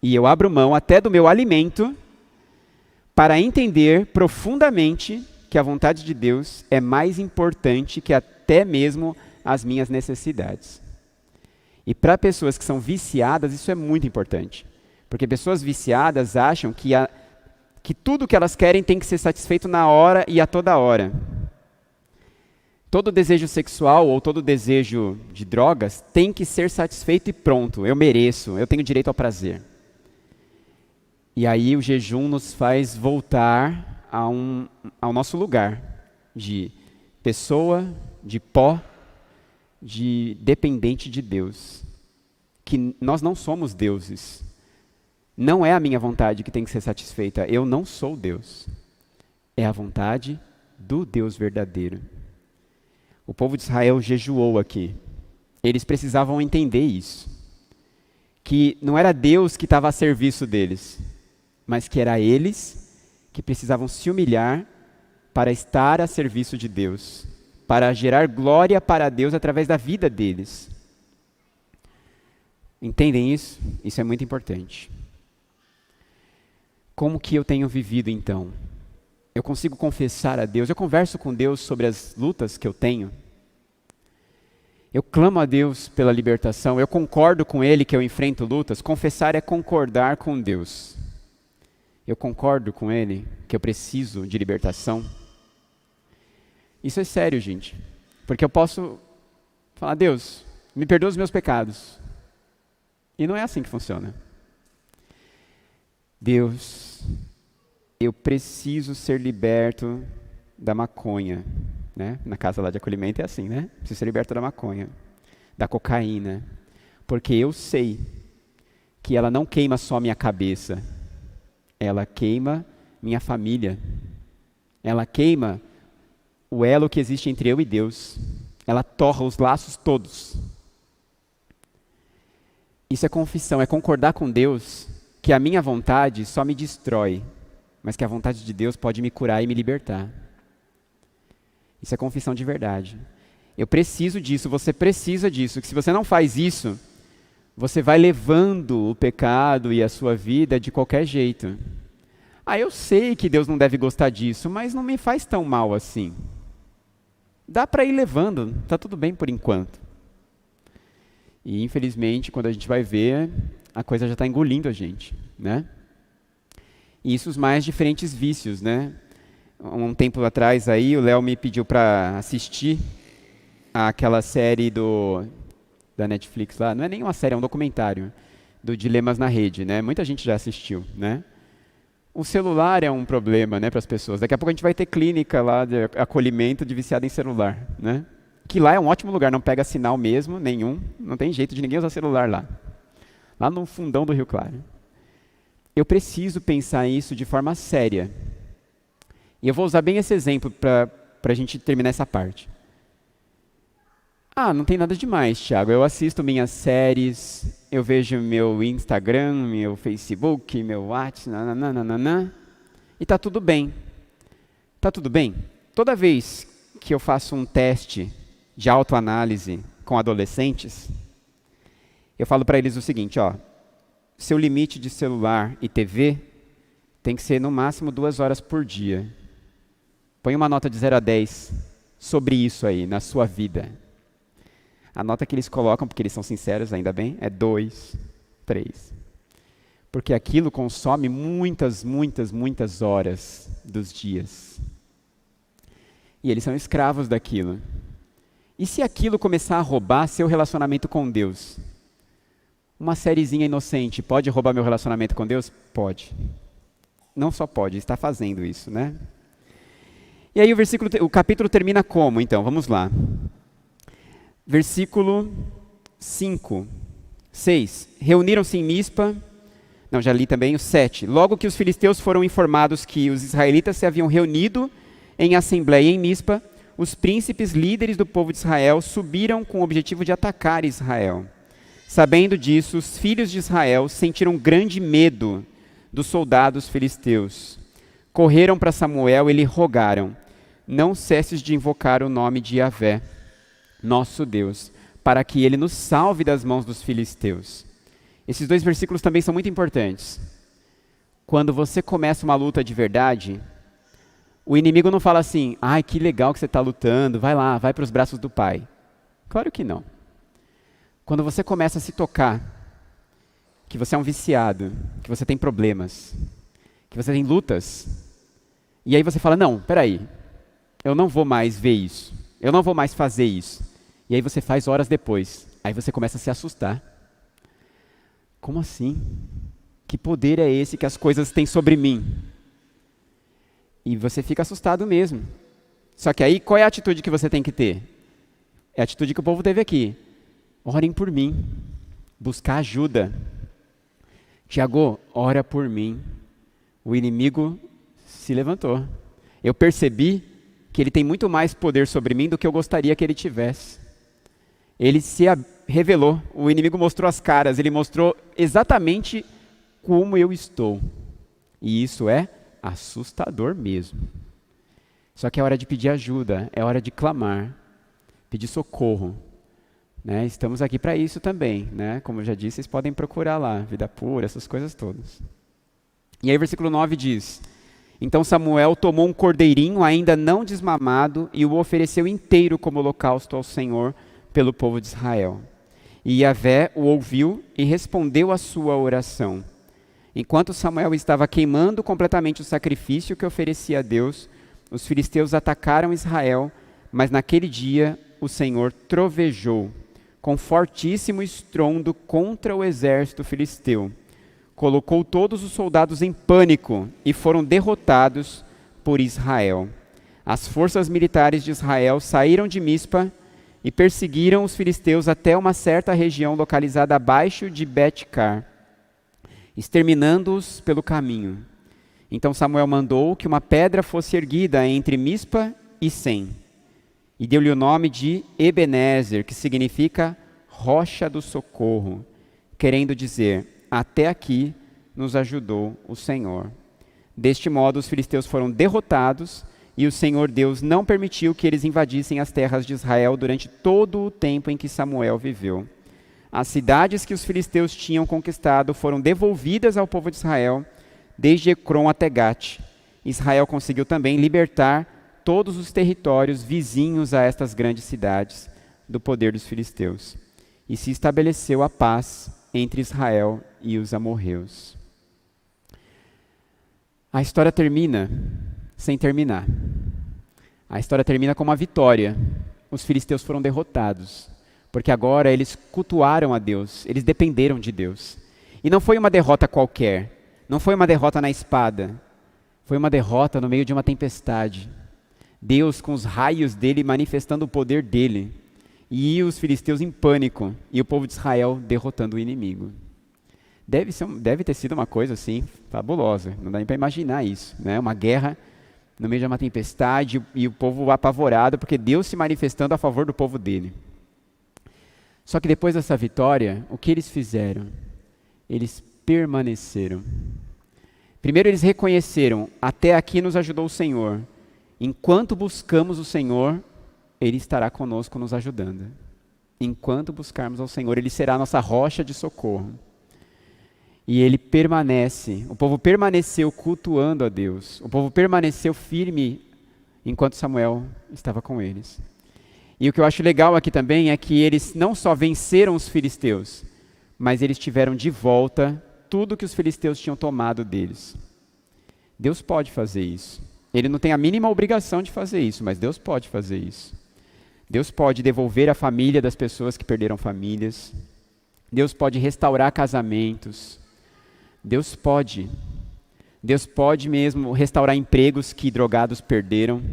Speaker 1: E eu abro mão até do meu alimento para entender profundamente que a vontade de Deus é mais importante que até mesmo as minhas necessidades. E para pessoas que são viciadas, isso é muito importante. Porque pessoas viciadas acham que tudo que elas querem tem que ser satisfeito na hora e a toda hora. Todo desejo sexual ou todo desejo de drogas tem que ser satisfeito e pronto. Eu mereço, eu tenho direito ao prazer. E aí o jejum nos faz voltar ao nosso lugar de pessoa, de pó, de dependente de Deus. Que nós não somos deuses. Não é a minha vontade que tem que ser satisfeita. Eu não sou Deus. É a vontade do Deus verdadeiro. O povo de Israel jejuou aqui. Eles precisavam entender isso. Que não era Deus que estava a serviço deles, mas que era eles que precisavam se humilhar para estar a serviço de Deus, para gerar glória para Deus através da vida deles. Entendem isso? Isso é muito importante. Como que eu tenho vivido então? Eu consigo confessar a Deus? Eu converso com Deus sobre as lutas que eu tenho? Eu clamo a Deus pela libertação? Eu concordo com Ele que eu enfrento lutas? Confessar é concordar com Deus. Eu concordo com Ele que eu preciso de libertação? Isso é sério, gente. Porque eu posso falar: Deus, me perdoa os meus pecados. E não é assim que funciona. Deus, eu preciso ser liberto da maconha, né? Na casa lá de acolhimento é assim, né? Preciso ser liberto da maconha, da cocaína, porque eu sei que ela não queima só minha cabeça, ela queima minha família, ela queima o elo que existe entre eu e Deus, ela torra os laços todos. Isso é confissão, é concordar com Deus que a minha vontade só me destrói, mas que a vontade de Deus pode me curar e me libertar. Isso é confissão de verdade. Eu preciso disso, você precisa disso, que se você não faz isso, você vai levando o pecado e a sua vida de qualquer jeito. Ah, eu sei que Deus não deve gostar disso, mas não me faz tão mal assim. Dá para ir levando, está tudo bem por enquanto. E infelizmente, quando a gente vai ver, a coisa já está engolindo a gente, né? E isso os mais diferentes vícios, né? Um tempo atrás aí, o Léo me pediu para assistir àquela série da Netflix lá. Não é nem uma série, é um documentário do Dilemas na Rede, né? Muita gente já assistiu, né? O celular é um problema, né, para as pessoas. Daqui a pouco a gente vai ter clínica lá de acolhimento de viciado em celular, né? Que lá é um ótimo lugar, não pega sinal mesmo, nenhum. Não tem jeito de ninguém usar celular lá. Lá no fundão do Rio Claro. Eu preciso pensar isso de forma séria. E eu vou usar bem esse exemplo para a gente terminar essa parte. Ah, não tem nada demais, Thiago. Eu assisto minhas séries, eu vejo meu Instagram, meu Facebook, meu WhatsApp, nananana, e tá tudo bem. Tá tudo bem? Toda vez que eu faço um teste de autoanálise com adolescentes, eu falo para eles o seguinte, ó, seu limite de celular e TV tem que ser no máximo 2 horas por dia. Põe uma nota de 0 a 10 sobre isso aí, na sua vida. A nota que eles colocam, porque eles são sinceros, ainda bem, é 2, 3. Porque aquilo consome muitas, muitas, muitas horas dos dias. E eles são escravos daquilo. E se aquilo começar a roubar seu relacionamento com Deus? Uma sériezinha inocente pode roubar meu relacionamento com Deus? Pode. Não só pode, está fazendo isso, né? E aí o capítulo termina como, então? Vamos lá. Versículo 5, 6. Reuniram-se em Mispa. Não, já li também o 7. Logo que os filisteus foram informados que os israelitas se haviam reunido em assembleia em Mispa, os príncipes líderes do povo de Israel subiram com o objetivo de atacar Israel. Sabendo disso, os filhos de Israel sentiram grande medo dos soldados filisteus. Correram para Samuel e lhe rogaram: não cesses de invocar o nome de Yahvé, nosso Deus, para que ele nos salve das mãos dos filisteus. Esses 2 versículos também são muito importantes. Quando você começa uma luta de verdade, o inimigo não fala assim, ai, que legal que você está lutando, vai lá, vai para os braços do Pai. Claro que não. Quando você começa a se tocar, que você é um viciado, que você tem problemas, que você tem lutas, e aí você fala, não, peraí, eu não vou mais ver isso, eu não vou mais fazer isso. E aí você faz horas depois, aí você começa a se assustar. Como assim? Que poder é esse que as coisas têm sobre mim? E você fica assustado mesmo. Só que aí, qual é a atitude que você tem que ter? É a atitude que o povo teve aqui. Orem por mim. Buscar ajuda. Tiago, ora por mim. O inimigo se levantou. Eu percebi que ele tem muito mais poder sobre mim do que eu gostaria que ele tivesse. Ele se revelou. O inimigo mostrou as caras. Ele mostrou exatamente como eu estou. E isso é assustador mesmo. Só que é hora de pedir ajuda, é hora de clamar, pedir socorro. Né? Estamos aqui para isso também. Né? Como eu já disse, vocês podem procurar lá, vida pura, essas coisas todas. E aí o versículo 9 diz, então Samuel tomou um cordeirinho ainda não desmamado e o ofereceu inteiro como holocausto ao Senhor pelo povo de Israel. E Yahvé o ouviu e respondeu à sua oração. Enquanto Samuel estava queimando completamente o sacrifício que oferecia a Deus, os filisteus atacaram Israel, mas naquele dia o Senhor trovejou com fortíssimo estrondo contra o exército filisteu. Colocou todos os soldados em pânico e foram derrotados por Israel. As forças militares de Israel saíram de Mispa e perseguiram os filisteus até uma certa região localizada abaixo de Bet-car, exterminando-os pelo caminho. Então Samuel mandou que uma pedra fosse erguida entre Mispa e Sem, e deu-lhe o nome de Ebenezer, que significa rocha do socorro, querendo dizer, até aqui nos ajudou o Senhor. Deste modo os filisteus foram derrotados, e o Senhor Deus não permitiu que eles invadissem as terras de Israel durante todo o tempo em que Samuel viveu. as cidades que os filisteus tinham conquistado foram devolvidas ao povo de Israel, desde Ecrom até Gate. Israel conseguiu também libertar todos os territórios vizinhos a estas grandes cidades do poder dos filisteus. E se estabeleceu a paz entre Israel e os amorreus. A história termina sem terminar. A história termina com uma vitória. Os filisteus foram derrotados, porque agora eles cultuaram a Deus, eles dependeram de Deus. E não foi uma derrota qualquer, não foi uma derrota na espada, foi uma derrota no meio de uma tempestade. Deus com os raios dele manifestando o poder dele, e os filisteus em pânico, e o povo de Israel derrotando o inimigo. Deve ter sido uma coisa assim, fabulosa, não dá nem para imaginar isso, né? Uma guerra no meio de uma tempestade e o povo apavorado, porque Deus se manifestando a favor do povo dele. Só que depois dessa vitória, o que eles fizeram? Eles permaneceram. Primeiro eles reconheceram, até aqui nos ajudou o Senhor. Enquanto buscamos o Senhor, Ele estará conosco nos ajudando. Enquanto buscarmos ao Senhor, Ele será a nossa rocha de socorro. E ele permanece, o povo permaneceu cultuando a Deus. O povo permaneceu firme enquanto Samuel estava com eles. E o que eu acho legal aqui também é que eles não só venceram os filisteus, mas eles tiveram de volta tudo que os filisteus tinham tomado deles. Deus pode fazer isso. Ele não tem a mínima obrigação de fazer isso, mas Deus pode fazer isso. Deus pode devolver a família das pessoas que perderam famílias. Deus pode restaurar casamentos. Deus pode mesmo restaurar empregos que drogados perderam.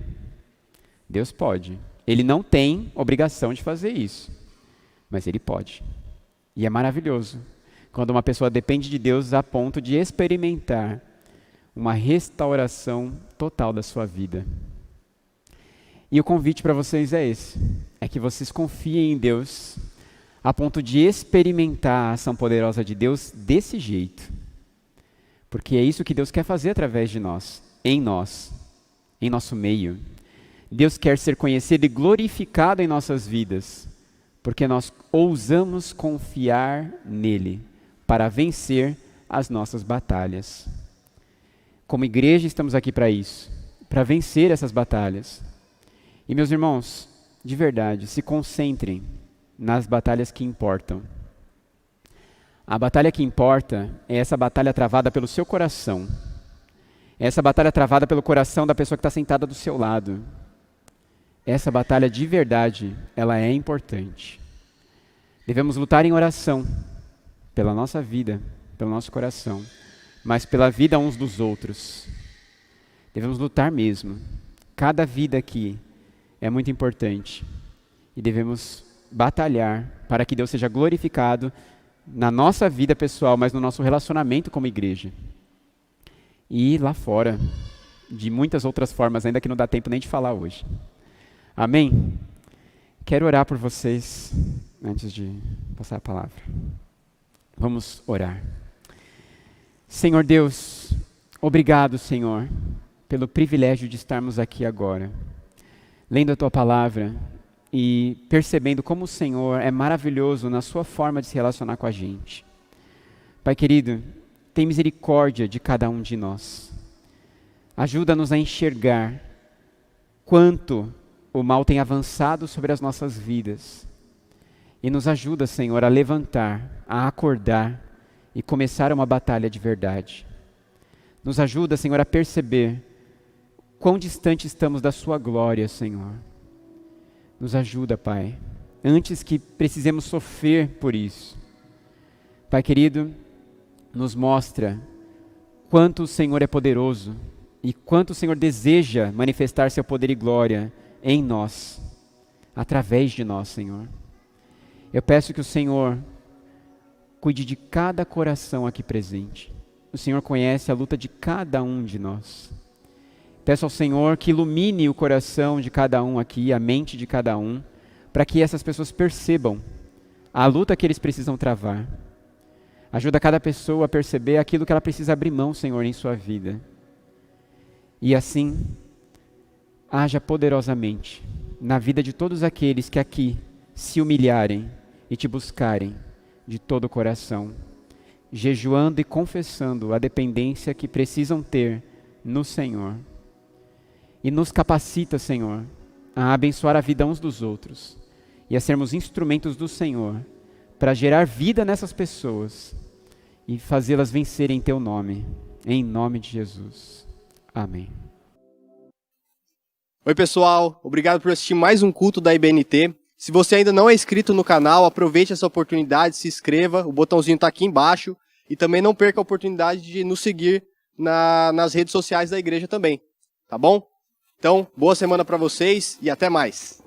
Speaker 1: Deus pode. Ele não tem obrigação de fazer isso, mas Ele pode. E é maravilhoso quando uma pessoa depende de Deus a ponto de experimentar uma restauração total da sua vida. E o convite para vocês é esse, é que vocês confiem em Deus a ponto de experimentar a ação poderosa de Deus desse jeito. Porque é isso que Deus quer fazer através de nós, em nosso meio. Deus quer ser conhecido e glorificado em nossas vidas, porque nós ousamos confiar nele para vencer as nossas batalhas. Como igreja estamos aqui para isso, para vencer essas batalhas. E meus irmãos, de verdade, se concentrem nas batalhas que importam. A batalha que importa é essa batalha travada pelo seu coração. É essa batalha travada pelo coração da pessoa que está sentada do seu lado. Essa batalha de verdade, ela é importante. Devemos lutar em oração pela nossa vida, pelo nosso coração, mas pela vida uns dos outros. Devemos lutar mesmo. Cada vida aqui é muito importante. E devemos batalhar para que Deus seja glorificado na nossa vida pessoal, mas no nosso relacionamento como igreja. E lá fora, de muitas outras formas, ainda que não dá tempo nem de falar hoje. Amém? Quero orar por vocês antes de passar a palavra. Vamos orar. Senhor Deus, obrigado, Senhor, pelo privilégio de estarmos aqui agora, lendo a Tua palavra e percebendo como o Senhor é maravilhoso na sua forma de se relacionar com a gente. Pai querido, tem misericórdia de cada um de nós. Ajuda-nos a enxergar quanto o mal tem avançado sobre as nossas vidas. E nos ajuda, Senhor, a levantar, a acordar e começar uma batalha de verdade. Nos ajuda, Senhor, a perceber quão distante estamos da sua glória, Senhor. Nos ajuda, Pai, antes que precisemos sofrer por isso. Pai querido, nos mostra quanto o Senhor é poderoso e quanto o Senhor deseja manifestar seu poder e glória em nós, através de nós, Senhor. Eu peço que o Senhor cuide de cada coração aqui presente. O Senhor conhece a luta de cada um de nós. Peço ao Senhor que ilumine o coração de cada um aqui, a mente de cada um, para que essas pessoas percebam a luta que eles precisam travar. Ajuda cada pessoa a perceber aquilo que ela precisa abrir mão, Senhor, em sua vida. E assim, haja poderosamente na vida de todos aqueles que aqui se humilharem e te buscarem, de todo o coração, jejuando e confessando a dependência que precisam ter no Senhor. E nos capacita, Senhor, a abençoar a vida uns dos outros e a sermos instrumentos do Senhor para gerar vida nessas pessoas e fazê-las vencerem em Teu nome, em nome de Jesus. Amém.
Speaker 2: Oi pessoal, obrigado por assistir mais um culto da IBNT. Se você ainda não é inscrito no canal, aproveite essa oportunidade, se inscreva, o botãozinho está aqui embaixo. E também não perca a oportunidade de nos seguir nas redes sociais da igreja também, tá bom? Então, boa semana para vocês e até mais.